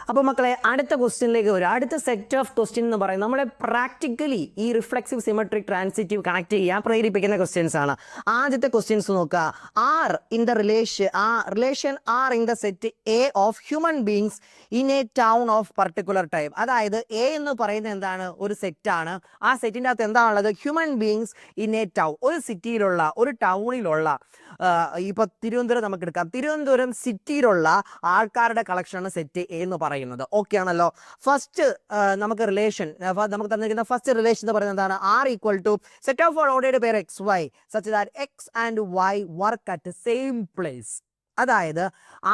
അപ്പോൾ മക്കളെ അടുത്ത ക്വസ്റ്റ്യനിലേക്ക് വരും. അടുത്ത സെറ്റ് ഓഫ് ക്വസ്റ്റ്യൻ എന്ന് പറയുന്നത് നമ്മളെ പ്രാക്ടിക്കലി ഈ റിഫ്ലെക്സീവ് സിമെട്രിക് ട്രാൻസിറ്റീവ് കണക്ട് ചെയ്യാൻ പ്രേരിപ്പിക്കുന്ന ക്വസ്റ്റ്യൻസ് ആണ്. ആദ്യത്തെ ക്വസ്റ്റ്യൻസ് നോക്കുക. Are in the relation are in the set A of human beings in a town of particular type. അതായത് എ എന്ന് പറയുന്നത് എന്താണ്? ഒരു സെറ്റാണ്. ആ സെറ്റിൻ്റെ അകത്ത് എന്താണുള്ളത്? Human beings in a town, ഒരു സിറ്റിയിലുള്ള, ഒരു ടൗണിലുള്ള, ഇപ്പൊ തിരുവനന്തപുരം നമുക്ക് എടുക്കാം. തിരുവനന്തപുരം സിറ്റിയിലുള്ള ആൾക്കാരുടെ കളക്ഷനാണ് സെറ്റ് എ എന്ന് പറയുന്നത്. ഓക്കെ ആണല്ലോ. ഫസ്റ്റ് നമുക്ക് റിലേഷൻ, നമുക്ക് തന്നിരിക്കുന്ന ഫസ്റ്റ് റിലേഷൻ എന്ന് പറയുന്നത് എന്താണ്? R equal to set of all ordered pair X Y such that X and Y work at same place. അതായത്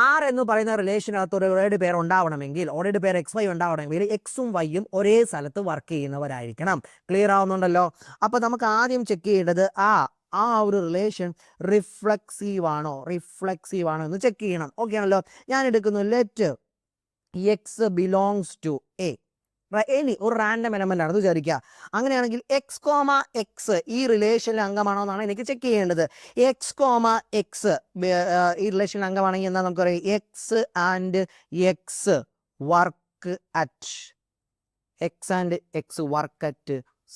ആർ എന്ന് പറയുന്ന റിലേഷനകത്ത് ഒരു ഓർഡേർഡ് പെയർ ഉണ്ടാവണമെങ്കിൽ, ഓർഡേർഡ് പെയർ എക്സ് വൈ ഉണ്ടാവണമെങ്കിൽ എക്സും വൈയും ഒരേ സ്ഥലത്ത് വർക്ക് ചെയ്യുന്നവരായിരിക്കണം. ക്ലിയർ ആവുന്നുണ്ടല്ലോ? അപ്പൊ നമുക്ക് ആദ്യം ചെക്ക് ചെയ്യേണ്ടത് ആ ഒരു റിലേഷൻ റിഫ്ലെക്സീവ് ആണോ എന്ന് ചെക്ക് ചെയ്യണം. ഓക്കെ ആണല്ലോ. ഞാൻ എടുക്കുന്നു let X belongs to A. ഇനി ഒരു റാൻഡം എലമെന്റ് ആണെന്ന് വിചാരിക്കുക. അങ്ങനെയാണെങ്കിൽ എക്സ് കോമ എക്സ് ഈ റിലേഷനിലെ അംഗമാണോ എന്നാണ് എനിക്ക് ചെക്ക് ചെയ്യേണ്ടത്. എക്സ് കോമ എക്സ് ഈ റിലേഷനിലെ അംഗമാണെങ്കിൽ എന്താ നമുക്കറിയാം? X and X work at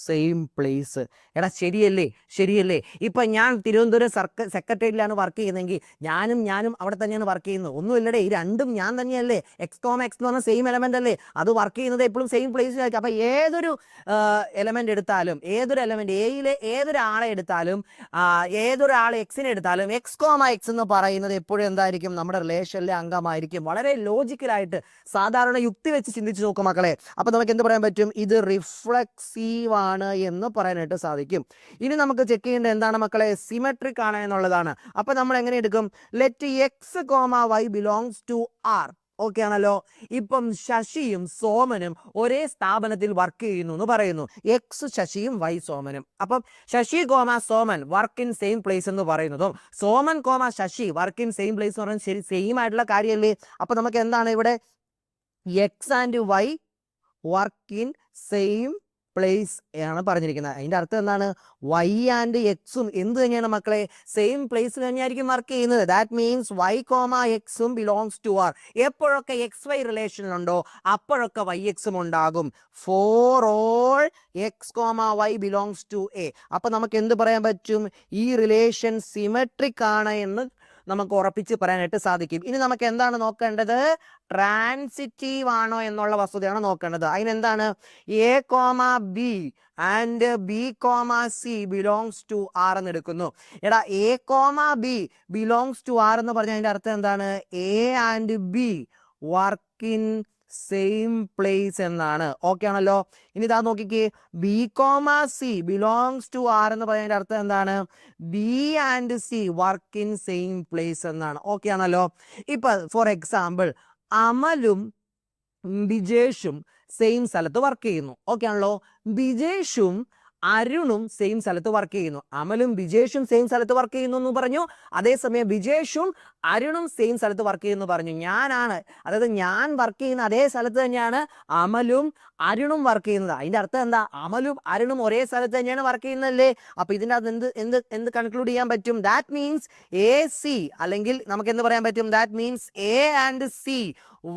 same place. എടാ ശരിയല്ലേ? ഇപ്പൊ ഞാൻ തിരുവനന്തപുരം സെക്രട്ടേറിയറ്റിലാണ് വർക്ക് ചെയ്യുന്നതെങ്കിൽ ഞാനും അവിടെ തന്നെയാണ് വർക്ക് ചെയ്യുന്നത്. ഒന്നുമില്ലടേ, ഈ രണ്ടും ഞാൻ തന്നെയല്ലേ. എക്സ് കോമ എക്സ് എന്ന് പറഞ്ഞാൽ സെയിം എലമെന്റ് അല്ലേ? അത് വർക്ക് ചെയ്യുന്നത് എപ്പോഴും സെയിം പ്ലേസിലായിരിക്കും. അപ്പൊ ഏതൊരു എലമെന്റ് എടുത്താലും, എയിലെ ഏതൊരാളെ എടുത്താലും, ഏതൊരാളെ എക്സിനെ എടുത്താലും എക്സ് കോമ എക്സ് എന്ന് പറയുന്നത് എപ്പോഴും എന്തായിരിക്കും? നമ്മുടെ റിലേഷനിലെ അംഗമായിരിക്കും. വളരെ ലോജിക്കലായിട്ട് സാധാരണ യുക്തി വെച്ച് ചിന്തിച്ച് നോക്കും മക്കളെ. അപ്പൊ നമുക്ക് എന്ത് പറയാൻ പറ്റും? ഇത് റിഫ്ലെക്സീവ് ആണ് എന്ന് പറയാനായിട്ട് സാധിക്കും. ഇനി നമുക്ക് ചെക്ക് ചെയ്യേണ്ടത് എന്താണ് മക്കളെ? സിമെട്രിക് ആണ് എന്നുള്ളതാണ്. അപ്പൊ നമ്മൾ എങ്ങനെ എടുക്കും? Let X comma Y belongs to R. Okay ആണല്ലോ. ഇപ്പം ശശിയും സോമനും ഒരേ സ്ഥാപനത്തിൽ വർക്ക് ചെയ്യുന്നു എന്ന് പറയുന്നു. എക്സ് ശശിയും വൈ സോമനും. അപ്പം Sasi comma Soman work in same place എന്ന് പറയുന്നതും Soman comma Sasi work in same place എന്ന് പറയുന്നത് ശരി സെയിം ആയിട്ടുള്ള കാര്യമല്ലേ? അപ്പൊ നമുക്ക് എന്താണ് ഇവിടെ? X and Y work in same place ആണ് പറഞ്ഞിരിക്കുന്നത്. അതിന്റെ അർത്ഥം എന്താണ്? വൈ ആൻഡ് എക്സും എന്ത് തന്നെയാണ് മക്കളെ? സെയിം പ്ലേസിൽ തന്നെയായിരിക്കും വർക്ക് ചെയ്യുന്നത്. ദാറ്റ് മീൻസ് വൈ കോമ എക്സും ബിലോങ്സ് ടു ആർ. എപ്പോഴൊക്കെ എക്സ് വൈ റിലേഷനിലുണ്ടോ അപ്പോഴൊക്കെ വൈ എക്സും ഉണ്ടാകും. For all x comma Y belongs to A. അപ്പൊ നമുക്ക് എന്ത് പറയാൻ പറ്റും? ഈ റിലേഷൻ സിമെട്രിക് ആണ് എന്ന് നമുക്ക് ഉറപ്പിച്ച് പറയാനായിട്ട് സാധിക്കും. ഇനി നമുക്ക് എന്താണ് നോക്കേണ്ടത്? ട്രാൻസിറ്റീവ് ആണോ എന്നുള്ള വസ്തുതയാണ് നോക്കേണ്ടത്. അതിനെന്താണ്? A comma B and B comma C belongs to R എന്ന് എടുക്കുന്നു. എടാ A comma B belongs to R എന്ന് പറഞ്ഞാൽ അതിന്റെ അർത്ഥം എന്താണ്? A and B work in same place എന്നാണ്. ഓക്കെ ആണല്ലോ. ഇനി ഇതാ നോക്കിക്കേ, B comma C belongs to R എന്ന് പറയുന്നതിന്റെ അർത്ഥം എന്താണ്? B and C work in same place എന്നാണ്. ഓക്കെ ആണല്ലോ. ഇപ്പൊ ഫോർ എക്സാമ്പിൾ അമലും ബിജേഷും സെയിം സ്ഥലത്ത് വർക്ക് ചെയ്യുന്നു. ഓക്കെ ആണല്ലോ. ബിജേഷും അരുണും സെയിം സ്ഥലത്ത് വർക്ക് ചെയ്യുന്നു. അമലും ബിജേഷും സെയിം സ്ഥലത്ത് വർക്ക് ചെയ്യുന്നു എന്ന് പറഞ്ഞു. അതേസമയം ബിജേഷും അരുണും സെയിം സ്ഥലത്ത് വർക്ക് ചെയ്യുന്നു പറഞ്ഞു. അതായത് ഞാൻ വർക്ക് ചെയ്യുന്ന അതേ സ്ഥലത്ത് തന്നെയാണ് അമലും അരുണും വർക്ക് ചെയ്യുന്നത്. അതിന്റെ അർത്ഥം എന്താ? അമലും അരുണും ഒരേ സ്ഥലത്ത് തന്നെയാണ് വർക്ക് ചെയ്യുന്നതല്ലേ? അപ്പൊ ഇതിന്റെ അകത്ത് എന്ത് കൺക്ലൂഡ് ചെയ്യാൻ പറ്റും? ദാറ്റ് മീൻസ് എ സി, അല്ലെങ്കിൽ നമുക്ക് എന്ത് പറയാൻ പറ്റും? That means A and C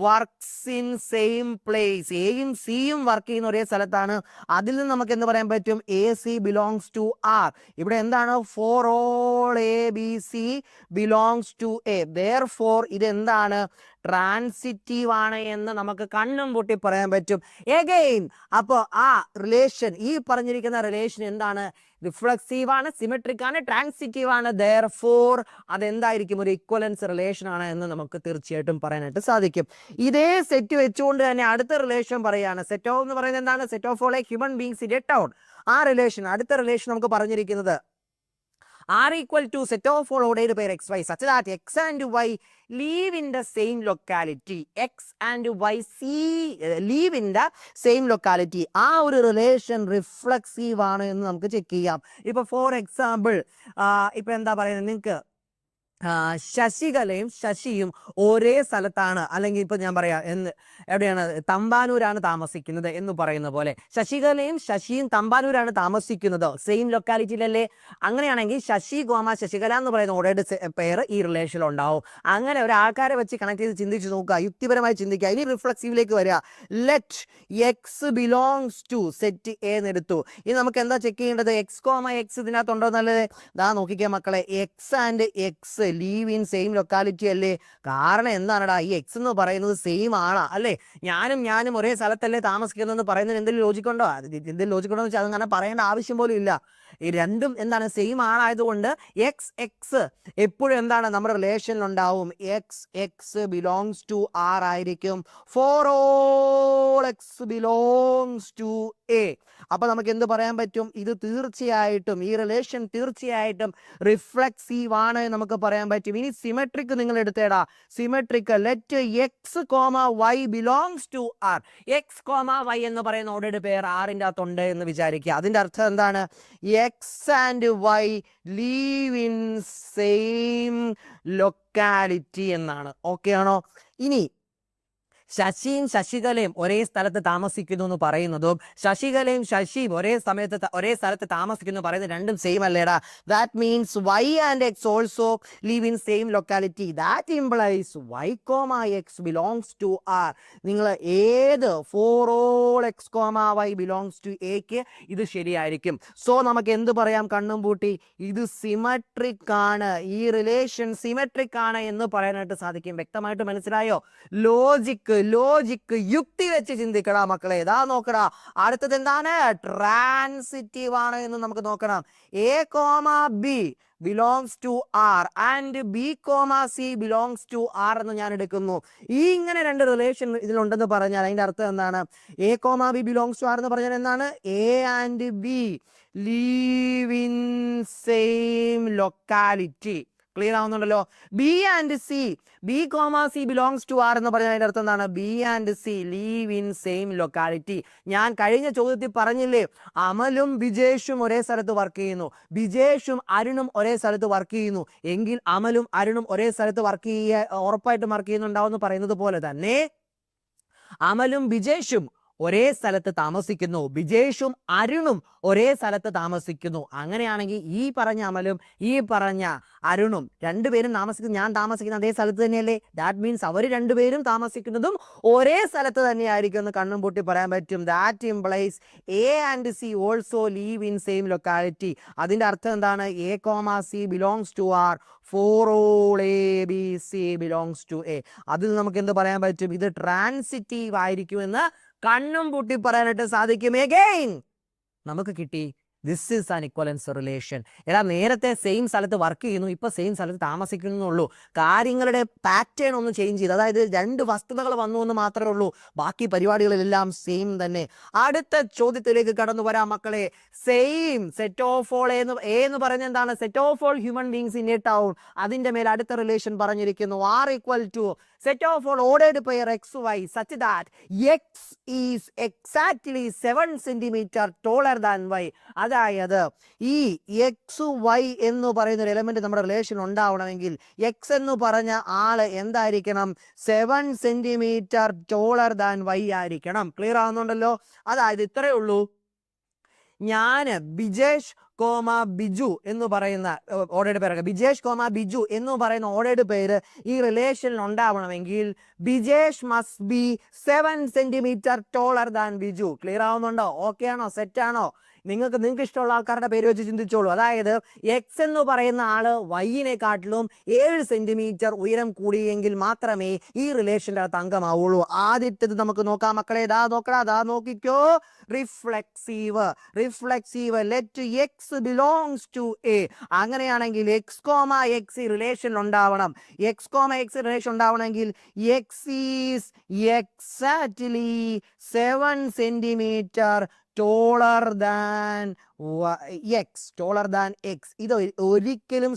works in same place. എയും സിയും വർക്ക് ചെയ്യുന്ന ഒരേ സ്ഥലത്താണ്. അതിൽ നിന്ന് നമുക്ക് എന്ത് പറയാൻ പറ്റും? A C belongs to R. ഇവിടെ എന്താണ്? For all A B C belongs to A. therefore ഇത് എന്താണ്? ട്രാൻസിറ്റീവ് ആണ് എന്ന് നമുക്ക് കണ്ണും പൊട്ടി പറയാൻ പറ്റും. എഗെയിൻ അപ്പോ ആ റിലേഷൻ, ഈ പറഞ്ഞിരിക്കുന്ന റിലേഷൻ എന്താണ്? റിഫ്ലെക്സീവ് ആണ്, സിമെട്രിക് ആണ്, ട്രാൻസിറ്റീവ് ആണ്. therefore അതെന്തായിരിക്കും? ഒരു ഇക്വലൻസ് റിലേഷൻ ആണ് എന്ന് നമുക്ക് തീർച്ചയായിട്ടും പറയാനായിട്ട് സാധിക്കും. ഇതേ സെറ്റ് വെച്ചുകൊണ്ട് തന്നെ അടുത്ത റിലേഷൻ പറയാണ്. സെറ്റ് ഓഫ് എന്ന് പറയുന്നത് എന്താണ്? Set of all human beings in a town. ആ റിലേഷൻ, അടുത്ത റിലേഷൻ നമുക്ക് പറഞ്ഞിരിക്കുന്നത് R equal to set of all ordered pair xy such that x and y live in the same locality. X and y live in the same locality. ആ ഒരു relation reflexive ആണ് എന്ന് നമുക്ക് check ചെയ്യാം. ഇപ്പൊ for example ഇപ്പൊ എന്താ പറയുന്നത്? നിങ്ങൾക്ക് ശശികലയും ശശിയും ഒരേ സ്ഥലത്താണ്, അല്ലെങ്കിൽ ഇപ്പൊ ഞാൻ പറയാം എവിടെയാണ്, തമ്പാനൂരാണ് താമസിക്കുന്നത് എന്ന് പറയുന്ന പോലെ ശശികലയും ശശിയും തമ്പാനൂരാണ് താമസിക്കുന്നത്, സെയിം ലൊക്കാലിറ്റിയിലല്ലേ? അങ്ങനെയാണെങ്കിൽ ശശി ഗോമ ശശികല എന്ന് പറയുന്ന ഓർഡേഡ് പെയർ ഈ റിലേഷനിൽ ഉണ്ടാവും. അങ്ങനെ ഒരു ആൾക്കാരെ വെച്ച് കണക്ട് ചെയ്ത് ചിന്തിച്ച് നോക്കുക, യുക്തിപരമായി ചിന്തിക്കുക. ഇനി റിഫ്ലക്സീവിലേക്ക് വരിക. Let X belongs to set A എന്നെടുത്തു. ഇനി നമുക്ക് എന്താ ചെക്ക് ചെയ്യേണ്ടത്? എക്സ് കോമ എക്സ് ഇതിനകത്തുണ്ടോ എന്നുള്ളത് ദാ നോക്കിക്കുക മക്കളെ. X and X leave in same locality അല്ലേ? കാരണം എന്താണടാ, ഈ എക്സ് എന്ന് പറയുന്നത് സെയിം ആളാ അല്ലേ? ഞാനും ഒരേ സ്ഥലത്തല്ലേ താമസിക്കുന്നതെന്ന് പറയുന്നതിന് എന്തെങ്കിലും ലോജിക്കുണ്ടോ? എന്തെങ്കിലും ലോജിക്കുണ്ടോ എന്ന് വെച്ചാൽ അതങ്ങനെ പറയേണ്ട ആവശ്യം പോലും ഇല്ല. ഈ രണ്ടും എന്താണ്, സെയിം ആളായതുകൊണ്ട് എക്സ് എക്സ് എപ്പോഴും എന്താണ് നമ്മുടെ റിലേഷനിൽ ഉണ്ടാവും. X X belongs to R ആയിരിക്കും. For all X belongs to A. അപ്പൊ നമുക്ക് എന്ത് പറയാൻ പറ്റും? ഇത് തീർച്ചയായിട്ടും, ഈ റിലേഷൻ തീർച്ചയായിട്ടും റിഫ്ലക്സീവ് ആണ് നമുക്ക് പറയാൻ പറ്റും. ഇനി സിമെട്രിക് നിങ്ങൾ എടുത്തേടാ. Symmetric let X comma Y belongs to R. X comma Y എന്ന് പറയുന്ന ഓർഡേഡ് പെയർ ആറിൻ്റെ അകത്തുണ്ട് എന്ന് വിചാരിക്കുക. അതിന്റെ അർത്ഥം എന്താണ്? X and y live in same locality എന്നാണ്. ഓക്കെ ആണോ? ഇനി ശശിയും ശശികലയും ഒരേ സ്ഥലത്ത് താമസിക്കുന്നു എന്ന് പറയുന്നതും ശശികലയും ശശിയും ഒരേ സ്ഥലത്ത് താമസിക്കുന്നു പറയുന്നത് രണ്ടും സെയിം അല്ലേടാ? That means y and x also live in same locality. That implies y comma x belongs to R. നിങ്ങൾ ഏത് for all x comma Y belongs to എക്ക് ഇത് ശരിയായിരിക്കും. സോ നമുക്ക് എന്ത് പറയാം കണ്ണും പൂട്ടി? ഇത് സിമെട്രിക് ആണ്, ഈ റിലേഷൻ സിമെട്രിക് ആണ് എന്ന് പറയാനായിട്ട് സാധിക്കും. വ്യക്തമായിട്ട് മനസ്സിലായോ? ലോജിക്ക് യുക്തി വെച്ച് ചിന്തിക്കടാ മക്കളെ. ഇതാ നോക്കടാ, അടുത്തത് എന്താണ്? ട്രാൻസിറ്റീവ് ആണ് എന്ന് നമുക്ക് നോക്കണം. A comma B belongs to R and B comma C belongs to R എന്ന് ഞാൻ എടുക്കുന്നു. ഈ ഇങ്ങനെ രണ്ട് റിലേഷൻ ഇതിലുണ്ടെന്ന് പറഞ്ഞാൽ അതിന്റെ അർത്ഥം എന്താണ്? A comma B belongs to R എന്ന് പറഞ്ഞാൽ എന്താണ്? A and B live in same locality. Clear ആവുന്നുണ്ടല്ലോ? B and C, B comma C belongs to R എന്ന് പറഞ്ഞാൽ അതിന്റെ അർത്ഥം എന്താണ്? B and C live in same locality. ഞാൻ കഴിഞ്ഞ ചോദ്യത്തിൽ പറഞ്ഞില്ലേ, അമലും ബിജേഷും ഒരേ സ്ഥലത്ത് വർക്ക് ചെയ്യുന്നു, ബിജേഷും അരുണും ഒരേ സ്ഥലത്ത് വർക്ക് ചെയ്യുന്നു എങ്കിൽ അമലും അരുണും ഒരേ സ്ഥലത്ത് ഉറപ്പായിട്ടും വർക്ക് ചെയ്യുന്നുണ്ടാവും എന്ന് പറയുന്നത് പോലെ തന്നെ അമലും ബിജേഷും ഒരേ സ്ഥലത്ത് താമസിക്കുന്നു, ബിജേഷും അരുണും ഒരേ സ്ഥലത്ത് താമസിക്കുന്നു. അങ്ങനെയാണെങ്കിൽ ഈ പറഞ്ഞ അമലും ഈ പറഞ്ഞ അരുണും രണ്ടുപേരും ഞാൻ താമസിക്കുന്ന അതേ സ്ഥലത്ത് തന്നെയല്ലേ? ദാറ്റ് മീൻസ് അവർ രണ്ടുപേരും താമസിക്കുന്നതും ഒരേ സ്ഥലത്ത് തന്നെയായിരിക്കും എന്ന് കണ്ണും പൂട്ടി പറയാൻ പറ്റും. That implies A and C also live in same locality. അതിന്റെ അർത്ഥം എന്താണ്? A comma C belongs to R for all A B C belongs to A. അതിൽ നമുക്ക് എന്ത് പറയാൻ പറ്റും? ഇത് ട്രാൻസിറ്റീവ് ആയിരിക്കുമെന്ന് കണ്ണും പൂട്ടി പറയാനായിട്ട് സാധിക്കും. എഗെയിൻ നമുക്ക് കിട്ടി ദിസ് ഈസ് ആൻ ഇക്വലൻസ് റിലേഷൻ. എടാ, നേരത്തെ സെയിം സ്ഥലത്ത് വർക്ക് ചെയ്യുന്നു, ഇപ്പൊ സെയിം സ്ഥലത്ത് താമസിക്കുന്നുള്ളൂ. കാര്യങ്ങളുടെ പാറ്റേൺ ഒന്ന് ചേഞ്ച് ചെയ്തു, അതായത് രണ്ട് വസ്തുതകൾ വന്നു എന്ന് മാത്രമേ ഉള്ളൂ. ബാക്കി പരിപാടികളെല്ലാം സെയിം തന്നെ. അടുത്ത ചോദ്യത്തിലേക്ക് കടന്നു വരാം മക്കളെ. സെയിം സെറ്റ് ഓഫ് ഓൾ എന്ന് പറഞ്ഞ എന്താണ്? Set of all human beings in a town. അതിന്റെ മേൽ അടുത്ത റിലേഷൻ പറഞ്ഞിരിക്കുന്നു. R equal to set of all ordered pair xy such that x is exactly 7 centimeter taller than y. അതായത് ഈ X Y എന്ന് പറയുന്ന ഒരു എലമെന്റ് നമ്മുടെ റിലേഷൻ ഉണ്ടാവണമെങ്കിൽ എക്സ് എന്ന് പറഞ്ഞ ആള് എന്തായിരിക്കണം? 7 centimeter taller than y ആയിരിക്കണം. ക്ലിയർ ആവുന്നുണ്ടല്ലോ? അതായത് ഇത്രയേ ഉള്ളൂ. ഞാൻ ബിജേഷ് കോമ ബിജു എന്ന് പറയുന്ന ഓർഡേഡ് പേര്, ബിജേഷ് കോമ ബിജു എന്ന് പറയുന്ന ഓർഡേഡ് പേര് ഈ റിലേഷനിൽ ഉണ്ടാവണമെങ്കിൽ Bijesh must be 7 centimeter taller than Biju. Clear ആവുന്നുണ്ടോ? ഓക്കെ ആണോ? സെറ്റ് ആണോ? നിങ്ങൾക്ക് ഇഷ്ടമുള്ള ആൾക്കാരുടെ പേര് വെച്ച് ചിന്തിച്ചോളൂ. അതായത് എക്സ് എന്ന് പറയുന്ന ആള് വൈനെക്കാട്ടിലും 7 സെന്റിമീറ്റർ ഉയരം കൂടിയെങ്കിൽ മാത്രമേ ഈ റിലേഷൻ്റെ അകത്ത് അംഗമാവുള്ളൂ. ആദ്യത്തേത് നമുക്ക് നോക്കാം മക്കളെ. ദാ നോക്കിക്കോ. Reflexive let X belongs to A. അങ്ങനെയാണെങ്കിൽ എക്സ് കോമ എക്സ് റിലേഷൻ ഉണ്ടാവണം. എക്സ് കോമ എക്സ് റിലേഷൻ ഉണ്ടാവണമെങ്കിൽ X is exactly 7 centimeter taller than x. ഇത് ഒരിക്കലും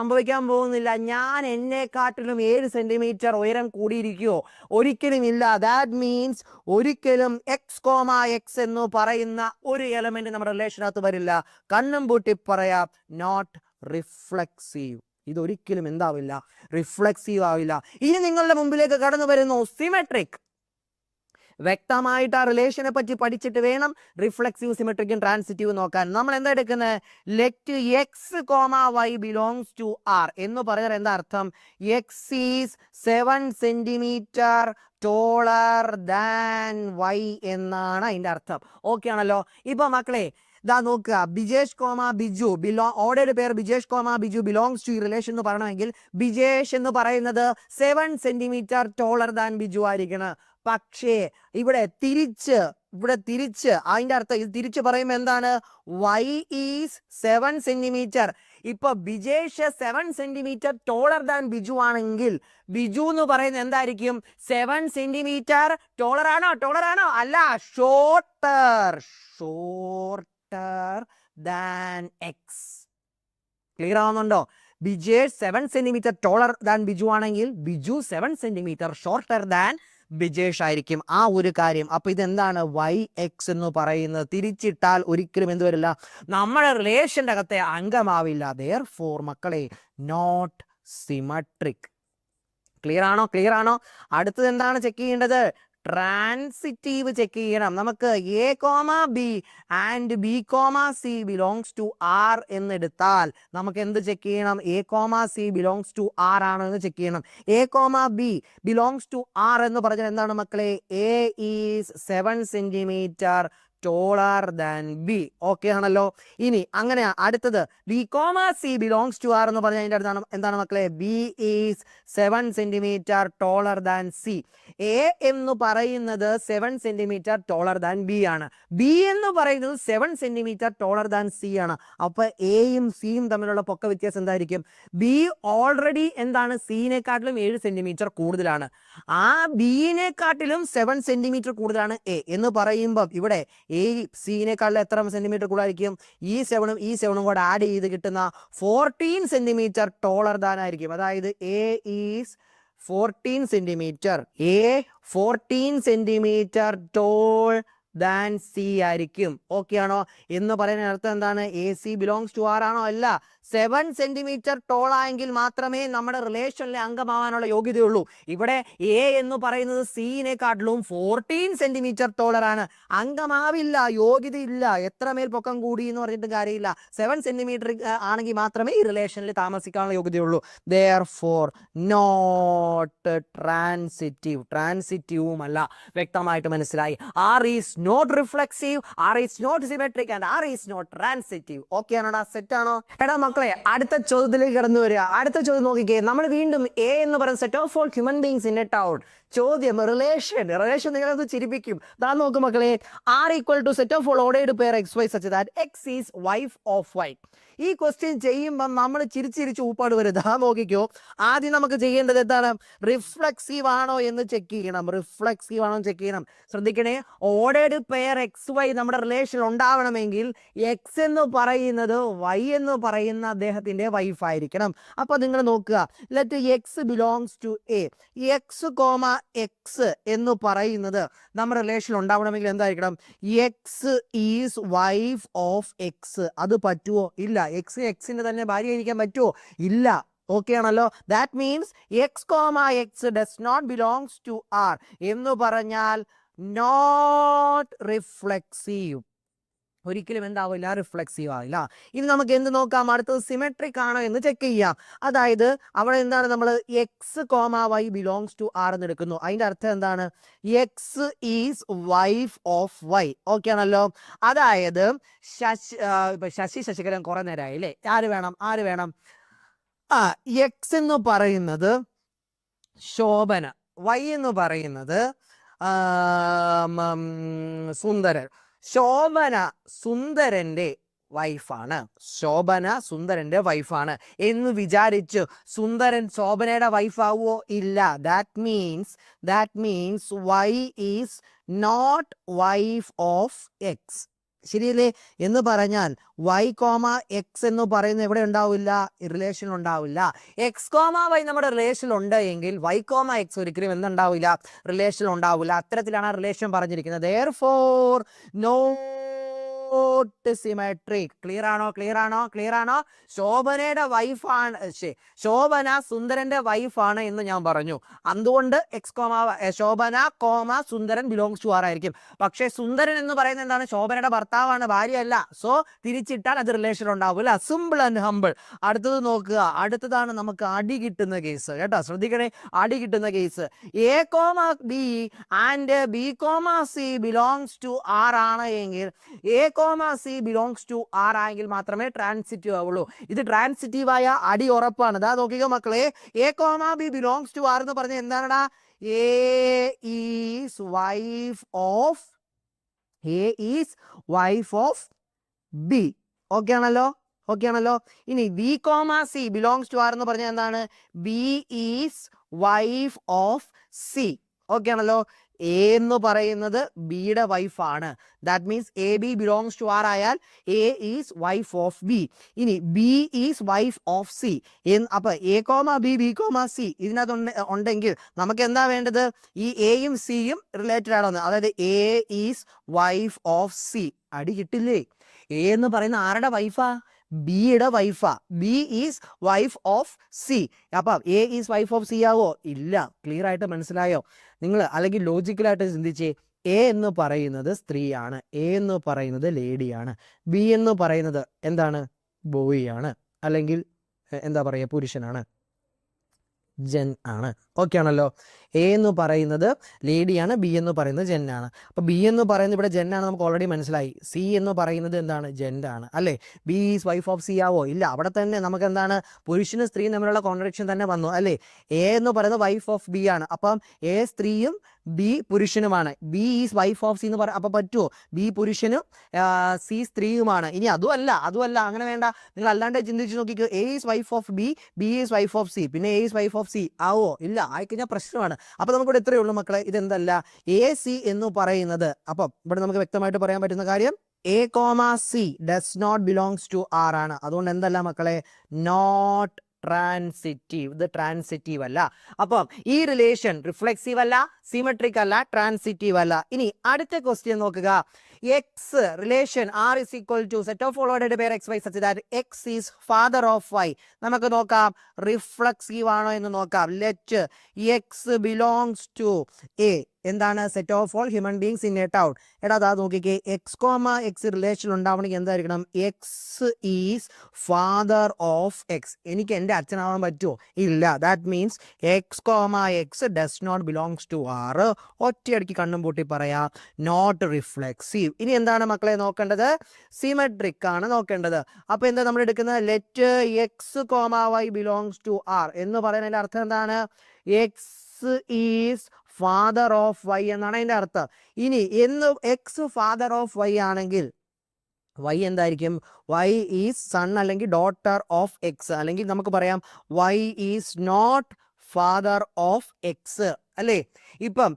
സംഭവിക്കാൻ പോകുന്നില്ല. ഞാൻ എന്നെക്കാട്ടിലും 7 സെന്റിമീറ്റർ ഉയരം കൂടിയിരിക്കുവോ? ഒരിക്കലും ഇല്ല. ദാറ്റ് മീൻസ് ഒരിക്കലും എക്സ് കോമ എക്സ് എന്ന് പറയുന്ന ഒരു എലമെന്റ് നമ്മുടെ റിലേഷനകത്ത് വരില്ല. കണ്ണും പൂട്ടി പറയാം, നോട്ട് റിഫ്ലെക്സീവ്. ഇതൊരിക്കലും എന്താവില്ല, റിഫ്ലെക്സീവ് ആവില്ല. ഇനി നിങ്ങളുടെ മുമ്പിലേക്ക് കടന്നു വരുന്നു സിമെട്രിക്. വ്യക്തമായിട്ട് ആ റിലേഷനെ പറ്റി പഠിച്ചിട്ട് വേണം റിഫ്ലെക്സീവ്, സിമെട്രിക്കും ട്രാൻസിറ്റീവ് നോക്കാൻ. നമ്മൾ എന്താ എടുക്കുന്നത്? Let X comma Y belongs to R എന്ന് പറഞ്ഞാൽ എന്താ അർത്ഥം? X is 7 centimetre taller than y എന്നാണ് അതിന്റെ അർത്ഥം. ഓക്കെ ആണല്ലോ? ഇപ്പൊ മക്കളെ ഇതാ നോക്കുക, Bijesh comma Biju ordered pair Bijesh comma Biju belongs to ഈ റിലേഷൻ എന്ന് പറയണമെങ്കിൽ ബിജേഷ് എന്ന് പറയുന്നത് 7 സെന്റിമീറ്റർ ടോളർ ദാൻ ബിജു ആയിരിക്കണം. പക്ഷേ ഇവിടെ തിരിച്ച് അതിന്റെ അർത്ഥം ഇത് തിരിച്ച് പറയുമ്പോൾ എന്താണ്? Y is 7 centimetre. ഇപ്പൊ Bijesh 7 centimetre taller than Biju ആണെങ്കിൽ ബിജു എന്ന് പറയുന്നത് എന്തായിരിക്കും? 7 സെന്റിമീറ്റർ ടോളർ ആണോ? അല്ല, ഷോർട്ടർ ദാൻ എക്സ്. ക്ലിയർ ആവുന്നുണ്ടോ? Bijesh 7 centimetre taller than Biju ആണെങ്കിൽ Biju 7 centimetre shorter than Bijesh ആയിരിക്കും. ആ ഒരു കാര്യം. അപ്പൊ ഇതെന്താണ്? വൈ എക്സ് എന്ന് പറയുന്നത് തിരിച്ചിട്ടാൽ ഒരിക്കലും എന്ത് വരില്ല? നമ്മുടെ റിലേഷന്റെ അകത്തെ അംഗമാവില്ല. therefore മക്കളെ നോട്ട് സിമെട്രിക്. ക്ലിയർ ആണോ? അടുത്തത് എന്താണ് ചെക്ക് ചെയ്യേണ്ടത്? ട്രാൻസിറ്റീവ് ചെക്ക് ചെയ്യണം. നമുക്ക് A comma B and B comma C belongs to R എന്നെടുത്താൽ നമുക്ക് എന്ത് ചെക്ക് ചെയ്യണം? A comma C belongs to R ആണോ എന്ന് ചെക്ക് ചെയ്യണം. A comma B belongs to R എന്ന് പറഞ്ഞാൽ എന്താണ് മക്കളെ? A is 7 centimetre taller than B. Okay ആണല്ലോ? ഇനി അങ്ങനെ അടുത്തത് B comma C belongs to R എന്ന് പറഞ്ഞാൽ അതിൻ്റെ അടുത്താണ് എന്താണ് മക്കളെ? B is 7 centimetre taller than C. A എന്ന് പറയുന്നത് 7 സെന്റിമീറ്റർ ടോളർ ദാൻ ബി ആണ്. ബി എന്ന് പറയുന്നത് 7 സെന്റിമീറ്റർ ടോളർ ദാൻ സി ആണ്. അപ്പൊ എയും സിയും തമ്മിലുള്ള പൊക്ക വ്യത്യാസം എന്തായിരിക്കും? ബി ഓൾറെഡി എന്താണ്? സിനെക്കാട്ടിലും 7 സെന്റിമീറ്റർ കൂടുതലാണ്. ആ ബിനെക്കാട്ടിലും 7 സെന്റിമീറ്റർ കൂടുതലാണ് എ എന്ന് പറയുമ്പോൾ ഇവിടെ എ സിനെക്കാട്ടിലും എത്ര സെന്റിമീറ്റർ കൂടുതലായിരിക്കും? ഈ 7ഉം കൂടെ ആഡ് ചെയ്ത് കിട്ടുന്ന 14 സെന്റിമീറ്റർ ടോളർ ദാൻ ആയിരിക്കും. അതായത് A is 14 centimetre. A 14 centimetre tall than C ആയിരിക്കും. ഓക്കെ ആണോ? എന്ന് പറയുന്ന അർത്ഥം എന്താണ്? A C belongs to R ആണോ? അല്ല, 7 സെന്റിമീറ്റർ ടോൾ ആയെങ്കിൽ മാത്രമേ നമ്മുടെ റിലേഷനിലെ അംഗമാവാനുള്ള യോഗ്യതയുള്ളൂ. ഇവിടെ എ എന്ന് പറയുന്നത് സിനെക്കാട്ടിലും 14 സെന്റിമീറ്റർ ടോളർ ആണ്. അംഗമാവില്ല, യോഗ്യതയില്ല. എത്ര മേൽ പൊക്കം കൂടി എന്ന് പറഞ്ഞിട്ട് കാര്യമില്ല. 7 സെന്റിമീറ്റർ ആണെങ്കിൽ മാത്രമേ ഈ റിലേഷനിൽ താമസിക്കാനുള്ള യോഗ്യതയുള്ളൂ. therefore not transitive. ട്രാൻസിറ്റീവുമല്ല. വ്യക്തമായിട്ട് മനസ്സിലായി. R is not reflexive, R is not symmetric and R is not transitive. Okay ആണോടാ? സെറ്റ് ആണോ? എടാ മക്കളെ, അടുത്ത ചോദ്യത്തിലേക്ക് കടന്നു വരിക. അടുത്ത ചോദ്യം നോക്കിക്കേ. നമ്മൾ വീണ്ടും എ എന്ന് പറയുന്ന set of all human beings in a town. ചോദ്യം റിലേഷൻ നിങ്ങളത് ചിരിപ്പിക്കും. ദാ നോക്ക് മക്കളെ, R equal to set of all ordered pair X Y such that X is wife of y. ഈ ക്വസ്റ്റ്യൻ ചെയ്യുമ്പോൾ നമ്മൾ ചിരിച്ചിരിച്ച് ഊപ്പാട് വരും. ദാ നോക്കിക്കോ, ആദ്യം നമുക്ക് ചെയ്യേണ്ടത് എന്താണ്? റിഫ്ലെക്സീവ് ആണോ എന്ന് ചെക്ക് ചെയ്യണം. ശ്രദ്ധിക്കണേ, ഓർഡേർഡ് പെയർ എക്സ് വൈ നമ്മുടെ റിലേഷൻ ഉണ്ടാവണമെങ്കിൽ എക്സ് എന്ന് പറയുന്നത് വൈ എന്ന് പറയുന്ന അദ്ദേഹത്തിന്റെ വൈഫ് ആയിരിക്കണം. അപ്പൊ നിങ്ങൾ നോക്കുക, let X belongs to A. X comma x എന്ന് പറയുന്നത് നമ്മുടെ റിലേഷൻ ഉണ്ടാവണമെങ്കിൽ എന്തായിരിക്കണം? X is wife of x. അത് പറ്റുമോ? ഇല്ല. എക്സിന്റെ തന്നെ ഭാര്യ ആയിരിക്കാൻ പറ്റുമോ? ഇല്ല. ഓക്കെ ആണല്ലോ? That means x comma x does not belongs to R എന്ന് പറഞ്ഞാൽ നോട്ട് റിഫ്ലെക്സീവ്. ഒരിക്കലും എന്താവില്ല? റിഫ്ലെക്സീവ് ആവില്ല. ഇനി നമുക്ക് എന്ത് നോക്കാം? അടുത്തത് സിമെട്രിക് ആണോ എന്ന് ചെക്ക് ചെയ്യാം. അതായത് അവിടെ എന്താണ്? നമ്മൾ x comma Y belongs to R എന്ന് എടുക്കുന്നു. അതിന്റെ അർത്ഥം എന്താണ്? X is wife of y. Okay ആണല്ലോ? അതായത് ശശികലൻ കുറെ നേരമായി അല്ലേ? ആര് വേണം? എക്സ് എന്ന് പറയുന്നത് ശോഭന, വൈ എന്ന് പറയുന്നത് സുന്ദരൻ. ശോഭന സുന്ദരന്റെ വൈഫാണ് എന്ന് വിചാരിച്ചു സുന്ദരൻ ശോഭനയുടെ വൈഫ് ആവുമോ? ഇല്ല. That means y is not wife of x. ശരിയല്ലേ? എന്ന് പറഞ്ഞാൽ വൈ കോമ എക്സ് എന്ന് പറയുന്നത് എവിടെ ഉണ്ടാവില്ല? റിലേഷൻ ഉണ്ടാവില്ല. എക്സ് കോമ വൈ നമ്മുടെ റിലേഷൻ ഉണ്ട് എങ്കിൽ വൈ കോമ എക്സ് ഒരിക്കലും എന്തുണ്ടാവില്ല? റിലേഷൻ ഉണ്ടാവില്ല. അത്തരത്തിലാണ് റിലേഷൻ പറഞ്ഞിരിക്കുന്നത്. therefore not not symmetric. Clear ആണോ? ശോഭനയുടെ വൈഫാണ്, ശോഭന സുന്ദരന്റെ വൈഫാണ് എന്ന് ഞാൻ പറഞ്ഞു. അതുകൊണ്ട് ശോഭന സുന്ദരൻ ബിലോങ്സ് ടു ആർ ആയിരിക്കും. പക്ഷേ സുന്ദരൻ എന്ന് പറയുന്നത് എന്താണ്? ശോഭനയുടെ ഭർത്താവാണ്, ഭാര്യയല്ല. സോ തിരിച്ചിട്ടാൽ അത് റിലേഷൻ ഉണ്ടാവില്ല. Simple and humble. അടുത്തത് നോക്കുക. അടുത്തതാണ് നമുക്ക് അടി കിട്ടുന്ന കേസ് കേട്ടോ. ശ്രദ്ധിക്കണേ, അടി കിട്ടുന്ന case. A comma B and B comma C belongs to R ആണ് എങ്കിൽ, A comma C belongs to R ആയെങ്കിൽ മാത്രമേ ട്രാൻസിറ്റീവ് ആവുള്ളൂ. ഇത് ട്രാൻസിറ്റീവായ അടി ഉറപ്പാണ്. അതാ നോക്കിക്കോ മക്കളെ, A comma B belongs to R എന്ന് പറഞ്ഞാൽ എന്താണടാ? A is wife of B. Okay ആണല്ലോ. ഇനി B comma C belongs to R എന്ന് പറഞ്ഞാൽ എന്താണ്? B is wife of C. Okay ആണല്ലോ. എ എന്ന് പറയുന്നത് ബിയുടെ വൈഫാണ്. That means A B belongs to R ആയാൽ A is wife of B. ഇനി B is wife of C. അപ്പൊ A comma B, B comma C ഇതിനകത്ത് ഉണ്ടെങ്കിൽ നമുക്ക് എന്താ വേണ്ടത്? ഈ എയും സിയും റിലേറ്റഡ് ആണെന്ന്. അതായത് A is wife of C. അടി കിട്ടില്ലേ? എ എന്ന് പറയുന്ന ആരുടെ വൈഫാ? ബിയുടെ വൈഫാ. B is wife of C. അപ്പൊ A is wife of C ആവോ? ഇല്ല. ക്ലിയർ ആയിട്ട് മനസ്സിലായോ നിങ്ങൾ? അല്ലെങ്കിൽ ലോജിക്കലായിട്ട് ചിന്തിച്ചേ. എ എന്ന് പറയുന്നത് സ്ത്രീയാണ്, എ എന്ന് പറയുന്നത് ലേഡിയാണ്, ബി എന്ന് പറയുന്നത് എന്താണ്? ബോയ് ആണ്, അല്ലെങ്കിൽ എന്താ പറയുക, പുരുഷനാണ്, ജെൻ ആണ്. ഓക്കെ ആണല്ലോ. എ എന്ന് പറയുന്നത് ലേഡിയാണ്, ബി എന്ന് പറയുന്നത് ജെന്നാണ്. അപ്പോൾ ബി എന്ന് പറയുന്നത് ഇവിടെ ജെന്നാണ്, നമുക്ക് ഓൾറെഡി മനസ്സിലായി. സി എന്ന് പറയുന്നത് എന്താണ്? ജെൻഡാണ് അല്ലേ? B is wife of C ആവോ? ഇല്ല. അവിടെ തന്നെ നമുക്ക് എന്താണ്? പുരുഷനും സ്ത്രീയും തമ്മിലുള്ള കോൺട്രഡിക്ഷൻ തന്നെ വന്നു അല്ലേ? എ എന്ന് പറയുന്നത് വൈഫ് ഓഫ് ബി ആണ്. അപ്പം എ സ്ത്രീയും ബി പുരുഷനുമാണ്. B is wife of C എന്ന് പറയാം. അപ്പം പറ്റുമോ? ബി പുരുഷനും സി സ്ത്രീയുമാണ്. ഇനി അതുമല്ല, അങ്ങനെ വേണ്ട. നിങ്ങൾ അല്ലാണ്ട് ചിന്തിച്ച് നോക്കിക്കോ. A is wife of B, B is wife of C, പിന്നെ A is wife of C ആവോ? ഇല്ല. ആയിക്കഴിഞ്ഞാൽ പ്രശ്നമാണ്. അപ്പൊ നമുക്കിവിടെ എത്രയേ ഉള്ളൂ മക്കളെ? ഇതെന്തല്ല? എ സി എന്ന് പറയുന്നത്. അപ്പം ഇവിടെ നമുക്ക് വ്യക്തമായിട്ട് പറയാൻ പറ്റുന്ന കാര്യം, A comma C does not belongs to R ആണ്. അതുകൊണ്ട് എന്തല്ല മക്കളെ? Not transitive. ഇത് ട്രാൻസിറ്റീവ് അല്ല. അപ്പം ഈ റിലേഷൻ റിഫ്ലെക്സീവ് അല്ല, സിമെട്രിക് അല്ല, ട്രാൻസിറ്റീവ് അല്ല. ഇനി അടുത്ത ക്വസ്റ്റ്യൻ നോക്കുക. X relation R is equal to set of followed pair X Y such that X is father of Y. നമുക്ക് നോക്കാം റിഫ്ലെക്സീവ് ആണോ എന്ന് നോക്കാം. Let X belongs to A. എന്താണ്? Set of all human beings in a town. എടാ അതാ നോക്കിക്കേ, X comma X relation ഉണ്ടാവണമെങ്കിൽ എന്തായിരിക്കണം? X is father of X. എനിക്ക് എൻ്റെ അച്ഛനാവാൻ പറ്റുമോ? ഇല്ല. That means x comma x does not belongs to R. ഒറ്റയടിക്ക് കണ്ണും പൂട്ടി പറയാ, നോട്ട് റിഫ്ലെക്സീവ്. ഇനി എന്താണ് മക്കളെ നോക്കേണ്ടത്? സിമെട്രിക് ആണ് നോക്കേണ്ടത്. അപ്പൊ എന്താ നമ്മൾ എടുക്കുന്നത്? Let X comma Y belongs to R എന്ന് പറയുന്നതിന്റെ അർത്ഥം എന്താണ്? X is father of y എന്നാണ് അതിന്റെ അർത്ഥം. ഇനി എക്സ് ഫാദർ ഓഫ് വൈ ആണെങ്കിൽ വൈ എന്തായിരിക്കും? വൈ ഈസ് സൺ അല്ലെങ്കിൽ ഡോട്ടർ ഓഫ് എക്സ്. അല്ലെങ്കിൽ നമുക്ക് പറയാം y is not father of x അല്ലേ? ഇപ്പം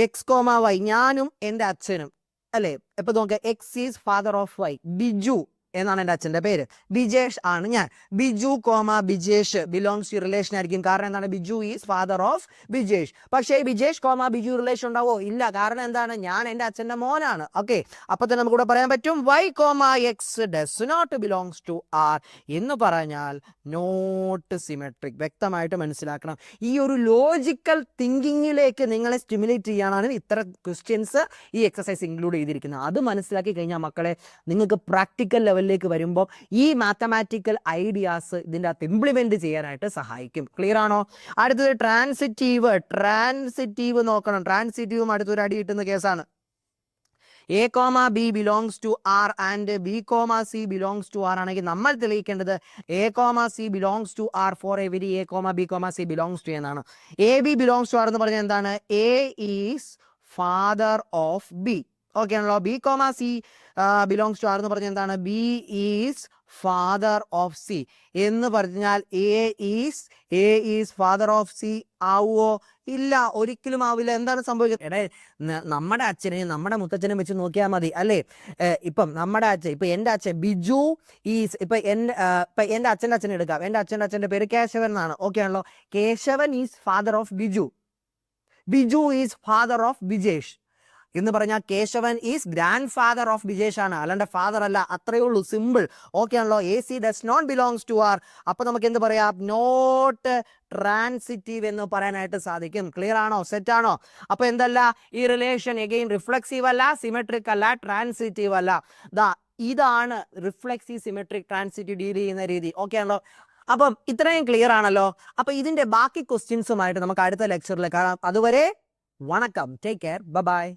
എക്സ് കോമ വൈ, ഞാനും എൻ്റെ അച്ഛനും അല്ലേ? ഇപ്പൊ നോക്കുക, x is father of y. Biju എന്നാണ് എൻ്റെ അച്ഛൻ്റെ പേര്, ബിജേഷ് ആണ് ഞാൻ. Biju comma Bijesh belongs to relation ആയിരിക്കും. കാരണം എന്താണ്? Biju is father of Bijesh. പക്ഷേ ബിജേഷ് കോമ ബിജു റിലേഷൻ ഉണ്ടാവോ? ഇല്ല. കാരണം എന്താണ്? ഞാൻ എൻ്റെ അച്ഛൻ്റെ മോനാണ്. ഓക്കെ. അപ്പൊ തന്നെ നമുക്ക് ഇവിടെ പറയാൻ പറ്റും y comma x does not belongs to R എന്ന് പറഞ്ഞാൽ നോട്ട് സിമെട്രിക്. വ്യക്തമായിട്ട് മനസ്സിലാക്കണം. ഈ ഒരു ലോജിക്കൽ തിങ്കിങ്ങിലേക്ക് നിങ്ങളെ സ്റ്റിമുലേറ്റ് ചെയ്യാനാണ് ഇത്തരം ക്വസ്റ്റ്യൻസ് ഈ എക്സസൈസ് ഇൻക്ലൂഡ് ചെയ്തിരിക്കുന്നത്. അത് മനസ്സിലാക്കി കഴിഞ്ഞാൽ മക്കളെ നിങ്ങൾക്ക് പ്രാക്ടിക്കൽ ലെവലിലേക്ക് വരുമ്പോൾ ഈ മാത്തമാറ്റിക്കൽ ഐഡിയാസ് ഇതിൻ്റെ അകത്ത് ഇംപ്ലിമെന്റ് ചെയ്യാനായിട്ട് സഹായിക്കും. ക്ലിയർ ആണോ? അടുത്തത് ട്രാൻസിറ്റീവ് നോക്കണം. ട്രാൻസിറ്റീവും അടുത്തൊരു അടി കിട്ടുന്ന കേസാണ്. A comma B belongs to R and B comma C belongs to R ആണെങ്കിൽ നമ്മൾ തെളിയിക്കേണ്ടത് A comma C belongs to R for every A comma B comma C belongs to എന്നാണ്. A B belongs to R എന്ന് പറഞ്ഞാൽ എന്താണ്? A is father of B. Okay ആണല്ലോ. B comma C belongs to R എന്ന് പറഞ്ഞാൽ എന്താണ്? B is father of C എന്ന് പറഞ്ഞാൽ A is father of C ആവുമോ? ഇല്ല, ഒരിക്കലും ആവില്ല. എന്താണ് സംഭവിക്കുന്നത്? എടേ, നമ്മുടെ അച്ഛനെയും നമ്മുടെ മുത്തച്ഛനെയും വെച്ച് നോക്കിയാൽ മതി അല്ലേ? ഇപ്പം നമ്മുടെ അച്ഛൻ, ഇപ്പൊ എൻ്റെ അച്ഛൻ ബിജു ഈസ്, ഇപ്പൊ എൻ്റെ അച്ഛൻ്റെ അച്ഛനെ എടുക്കാം. എൻ്റെ അച്ഛൻ്റെ പേര് കേശവൻ എന്നാണ്. ഓക്കെ ആണല്ലോ. Keshavan is father of Biju. Biju is father of Bijesh. എന്ന് പറഞ്ഞാൽ Keshavan is grandfather of Bijesh ആണ്, അല്ലാണ്ട് ഫാദർ അല്ല. അത്രയേ ഉള്ളൂ, സിമ്പിൾ. ഓക്കെ ആണല്ലോ. A C does not belongs to R. അപ്പൊ നമുക്ക് എന്ത് പറയാം? നോട്ട് ട്രാൻസിറ്റീവ് എന്ന് പറയാനായിട്ട് സാധിക്കും. ക്ലിയർ ആണോ? സെറ്റ് ആണോ? അപ്പൊ എന്തല്ല ഈ റിലേഷൻ? എഗെയിൻ റിഫ്ലെക്സീവ് അല്ല, സിമെട്രിക് അല്ല, ട്രാൻസിറ്റീവ് അല്ല. ഇതാണ് റിഫ്ലെക്സീവ്, സിമെട്രിക്, ട്രാൻസിറ്റീവ് ഡീൽ ചെയ്യുന്ന രീതി. ഓക്കെ ആണല്ലോ. അപ്പം ഇത്രയും ക്ലിയർ ആണല്ലോ. അപ്പൊ ഇതിന്റെ ബാക്കി ക്വസ്റ്റ്യൻസുമായിട്ട് നമുക്ക് അടുത്ത ലെക്ചറിൽ കാണാം. അതുവരെ വണക്കം. Take care. ബൈ.